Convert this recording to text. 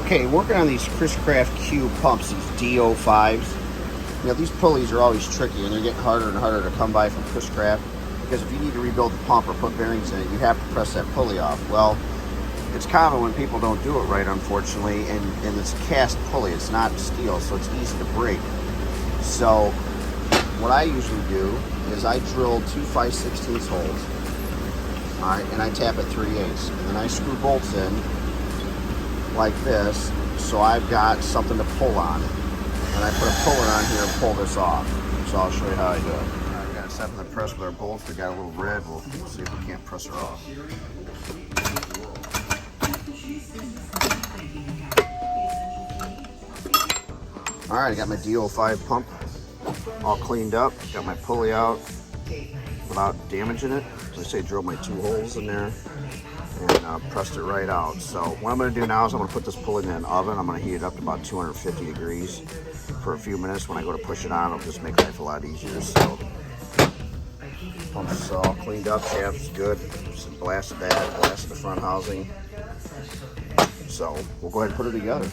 Okay, working on these Chris Craft Q pumps, these D05s. You know, these pulleys are always tricky, and they're getting harder and harder to come by from Chris Craft, because if you need to rebuild the pump or put bearings in it, you have to press that pulley off. Well, it's common when people don't do it right, unfortunately, and it's a cast pulley. It's not steel, so it's easy to break. So what I usually do is I drill 2 5/16 holes, all right, and I tap at 3/8, and then I screw bolts in like this, so I've got something to pull on, and I put a puller on here and pull this off. So I'll show you how I do it. All right, we got it set in the press with our bolts. We got a little red. We'll see if we can't press her off. All right, I got my D05 pump all cleaned up. Got my pulley out without damaging it. As I say, drilled my 2 holes in there and pressed it right out. So what I'm going to do now is I'm going to put this pulley in an oven. I'm going to heat it up to about 250 degrees for a few minutes. When I go to push it on, it'll just make life a lot easier. So pump is all cleaned up, shaft's good. Just blasted that, blasted the front housing. So we'll go ahead and put it together.